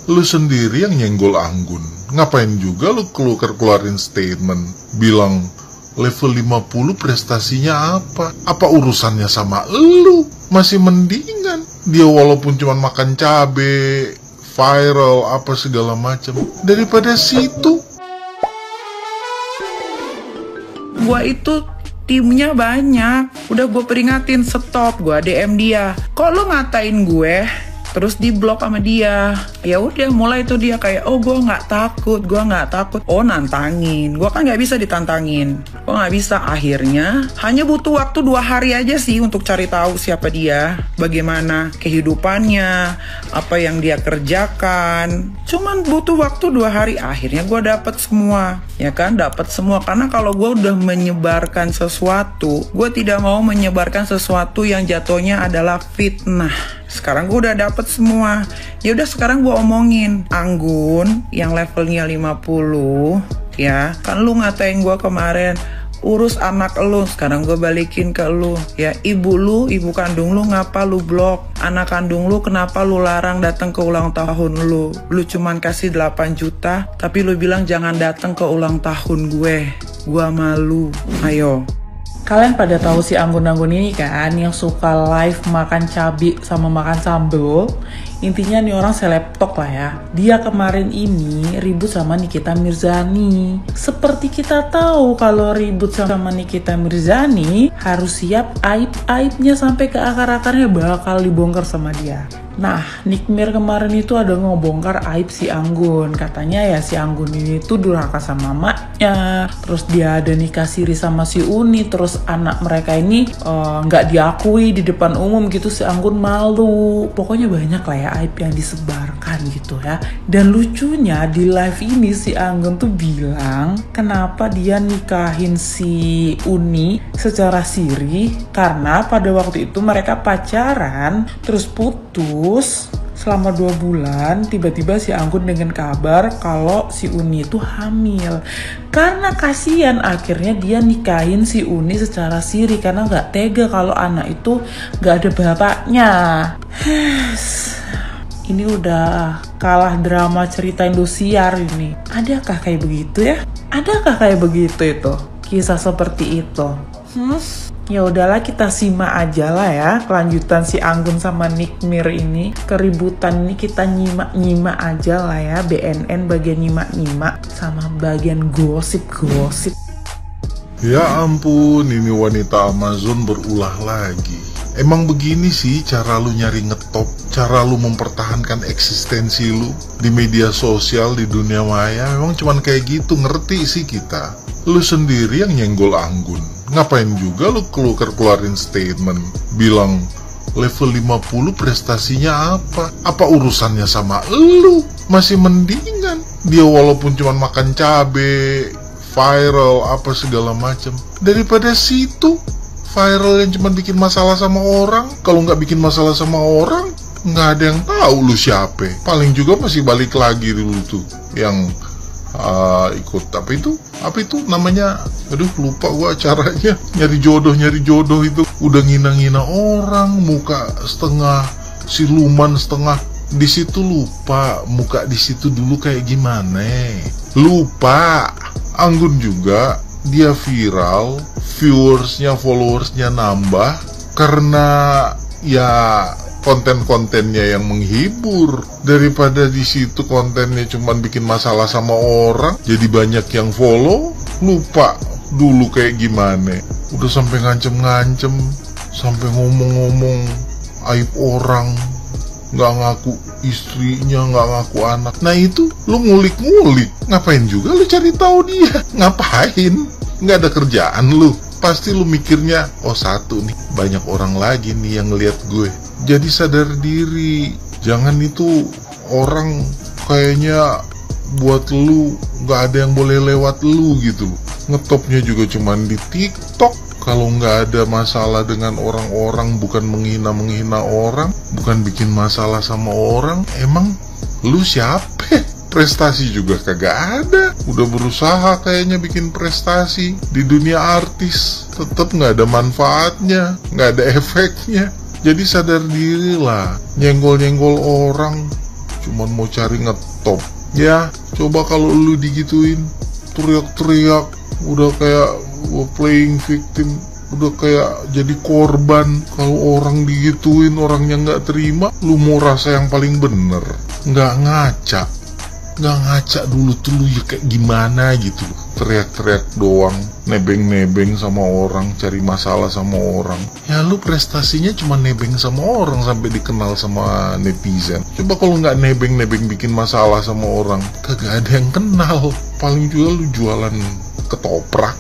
Lu sendiri yang nyenggol Anggun. Ngapain juga lu keluarin statement bilang level 50 prestasinya apa? Apa urusannya sama lu? Masih mendingan dia walaupun cuma makan cabe, viral apa segala macam daripada situ. Gua itu timnya banyak. Udah gue peringatin, stop. Gue DM dia. Kok lo ngatain gue? Terus di blok sama dia. Ya udah, mulai tuh dia kayak, oh gue nggak takut. Oh nantangin. Gue kan nggak bisa ditantangin. Gue nggak bisa. Akhirnya hanya butuh waktu 2 hari aja sih untuk cari tahu siapa dia, bagaimana kehidupannya, apa yang dia kerjakan. Cuman butuh waktu 2 hari. Akhirnya gue dapet semua. Ya kan, dapat semua. Karena kalau gue udah menyebarkan sesuatu, gue tidak mau menyebarkan sesuatu yang jatuhnya adalah fitnah. Sekarang gue udah dapet semua. Ya udah, sekarang gue omongin Anggun yang levelnya 50, ya kan lu ngatain gue kemarin urus anak lu. Sekarang gue balikin ke lu, ya ibu kandung lu ngapa lu blok? Anak kandung lu kenapa lu larang datang ke ulang tahun lu? Lu cuman kasih 8 juta tapi lu bilang jangan datang ke ulang tahun gue. Gua malu. Ayo. Kalian pada tahu si Anggun-Anggun ini kan, yang suka live makan cabai sama makan sambal. Intinya nih orang selebtok lah ya. Dia kemarin ini ribut sama Nikita Mirzani. Seperti kita tahu kalau ribut sama Nikita Mirzani harus siap aib-aibnya sampai ke akar-akarnya bakal dibongkar sama dia. Nah, Nikmir kemarin itu ada ngebongkar aib si Anggun. Katanya ya si Anggun ini tuh durhaka sama mamanya. Terus dia ada nikah siri sama si Uni. Terus anak mereka ini nggak diakui di depan umum gitu. Si Anggun malu. Pokoknya banyak lah ya aib yang disebarkan gitu ya. Dan lucunya di live ini si Anggun tuh bilang kenapa dia nikahin si Uni secara siri. Karena pada waktu itu mereka pacaran terus putus selama 2 bulan, tiba-tiba si Anggun dengan kabar kalau si Uni itu hamil. Karena kasihan akhirnya dia nikahin si Uni secara siri karena nggak tega kalau anak itu nggak ada bapaknya. Ini udah kalah drama cerita Indosiar ini. Adakah kayak begitu ya? Adakah kayak begitu itu? Kisah seperti itu. Ya udahlah, kita simak aja lah ya kelanjutan si Anggun sama Nikmir ini. Keributan ini kita nyimak aja lah ya. BNN bagian nyimak sama bagian gosip. Ya ampun, ini wanita Amazon berulah lagi. Emang begini sih cara lu nyari ngetop, cara lu mempertahankan eksistensi lu di media sosial, di dunia maya. Memang cuman kayak gitu, ngerti sih kita. Lu sendiri yang nyenggol Anggun. Ngapain juga lu keluarin statement bilang level 50 prestasinya apa? Apa urusannya sama lu? Masih mendingan dia walaupun cuma makan cabe, viral apa segala macam daripada situ viral yang cuma bikin masalah sama orang. Kalau nggak bikin masalah sama orang, nggak ada yang tahu lu siapa. Paling juga masih balik lagi dulu tuh yang ikut apa itu namanya, aduh lupa gua acaranya, nyari jodoh itu udah ngina orang, muka setengah siluman setengah di situ, lupa muka di situ dulu kayak gimana, lupa. Anggun juga dia viral, followersnya nambah karena ya konten-kontennya yang menghibur. Daripada di situ kontennya cuman bikin masalah sama orang, jadi banyak yang follow, lupa dulu kayak gimana. Udah sampai ngancem-ngancem, sampai ngomong-ngomong aib orang, nggak ngaku istrinya, nggak ngaku anak. Nah itu lu ngulik-ngulik, ngapain juga lu cari tahu dia? Ngapain? Nggak ada kerjaan lu. Pasti lu mikirnya, oh satu nih, banyak orang lagi nih yang ngeliat gue. Jadi sadar diri, jangan itu orang kayaknya buat lu nggak ada yang boleh lewat lu gitu. Ngetopnya juga cuman di TikTok. Kalau nggak ada masalah dengan orang-orang, bukan menghina orang, bukan bikin masalah sama orang, emang lu siapa? Prestasi juga kagak ada. Udah berusaha kayaknya bikin prestasi di dunia artis, tetap nggak ada manfaatnya, nggak ada efeknya. Jadi sadar diri lah, nyenggol-nyenggol orang cuman mau cari ngetop. Ya, coba kalau lu digituin, teriak-teriak, udah kayak playing victim, udah kayak jadi korban. Kalau orang digituin, orangnya nggak terima, lu mau rasa yang paling bener. Nggak ngaca dulu tuh lu ya kayak gimana gitu. Teriak-teriak doang, nebeng-nebeng sama orang, cari masalah sama orang. Ya lu prestasinya cuma nebeng sama orang sampai dikenal sama netizen. Coba kalau nggak nebeng-nebeng bikin masalah sama orang, kagak ada yang kenal. Paling juga lu jualan ketoprak.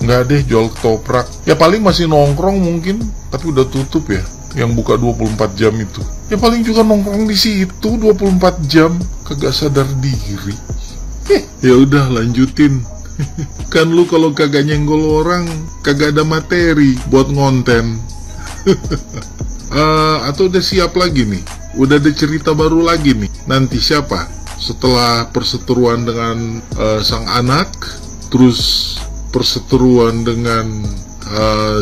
Nggak deh jual ketoprak. Ya paling masih nongkrong mungkin, tapi udah tutup ya. Yang buka 24 jam itu. Ya paling juga nongkrong di situ 24 jam, kagak sadar diri. Ya udah lanjutin. Kan lu kalau kagak nyenggol orang, kagak ada materi buat ngonten. Atau udah siap lagi nih? Udah ada cerita baru lagi nih. Nanti siapa? Setelah perseteruan dengan sang anak, terus perseteruan dengan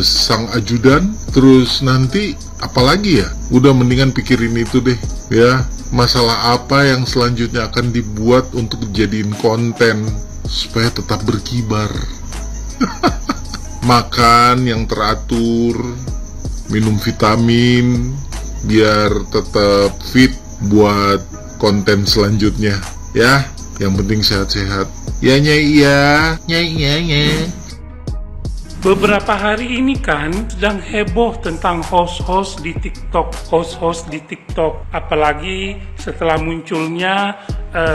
sang ajudan, terus nanti apalagi ya? Udah mendingan pikirin itu deh ya. Masalah apa yang selanjutnya akan dibuat untuk dijadiin konten supaya tetap berkibar. Makan yang teratur, minum vitamin biar tetap fit buat konten selanjutnya ya. Yang penting sehat-sehat ya. Nyai. Beberapa hari ini kan sedang heboh tentang host-host di TikTok, apalagi setelah munculnya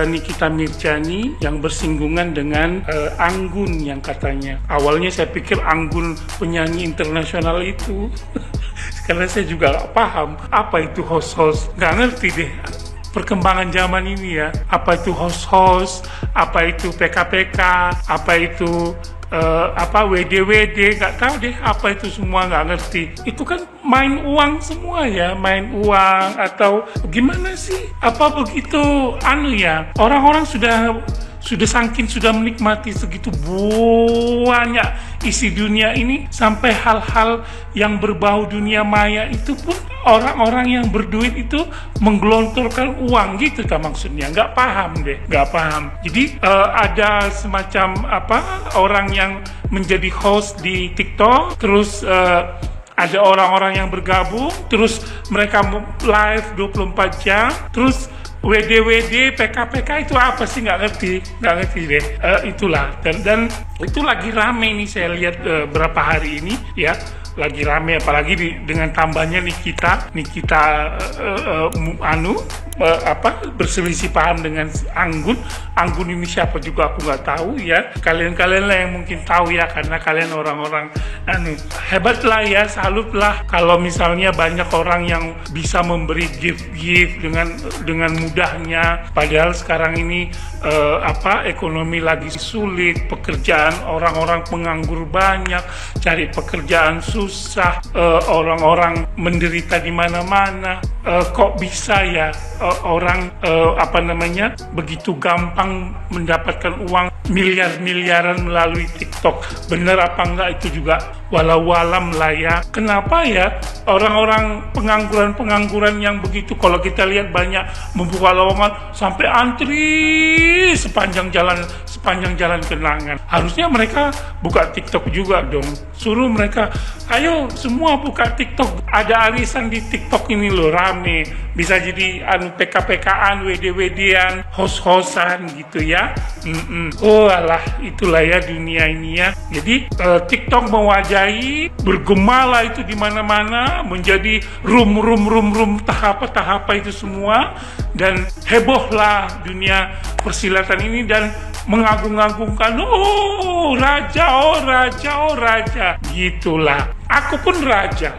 Nikita Mirzani yang bersinggungan dengan Anggun yang katanya. Awalnya saya pikir Anggun penyanyi internasional itu, karena saya juga gak paham apa itu host-host, gak ngerti deh perkembangan zaman ini ya. Apa itu host-host, apa itu PKPK, apa itu WD, nggak tahu deh apa itu semua, nggak ngerti. Itu kan main uang semua ya, main uang atau gimana sih? Apa begitu ya? Orang-orang sudah menikmati segitu banyak isi dunia ini, sampai hal-hal yang berbau dunia maya itu pun orang-orang yang berduit itu menggelontorkan uang gitu kan maksudnya. Nggak paham. Jadi ada semacam orang yang menjadi host di TikTok, terus ada orang-orang yang bergabung, terus mereka live 24 jam, terus WD, PKPK itu apa sih, nggak ngerti deh. Itulah dan itu lagi rame nih saya lihat berapa hari ini ya, lagi rame, apalagi dengan tambahnya Nikita berselisih paham dengan Anggun ini siapa juga aku nggak tahu ya. Kalian lah yang mungkin tahu ya, karena kalian orang-orang hebat lah ya, salut lah kalau misalnya banyak orang yang bisa memberi gift dengan mudahnya, padahal sekarang ini ekonomi lagi sulit, pekerjaan orang-orang penganggur banyak, cari pekerjaan susah, orang-orang menderita di mana-mana. Kok bisa ya orang begitu gampang mendapatkan uang miliaran melalui TikTok? Bener apa enggak itu juga walau-walam lah ya. Kenapa ya orang-orang pengangguran yang begitu, kalau kita lihat banyak membuka lowongan sampai antri sepanjang jalan kenangan. Harusnya mereka buka TikTok juga dong. Suruh mereka, ayo semua buka TikTok. Ada arisan di TikTok ini loh, rame. Bisa jadi PKPK-an, WD-WD-an, host-hostan gitu ya. Oh alah, itulah ya dunia ini ya. Jadi TikTok mewajahi, bergema itu di mana-mana, menjadi room tahap itu semua, dan hebohlah dunia persilatan ini dan mengagung-agungkan raja gitulah. Aku pun raja.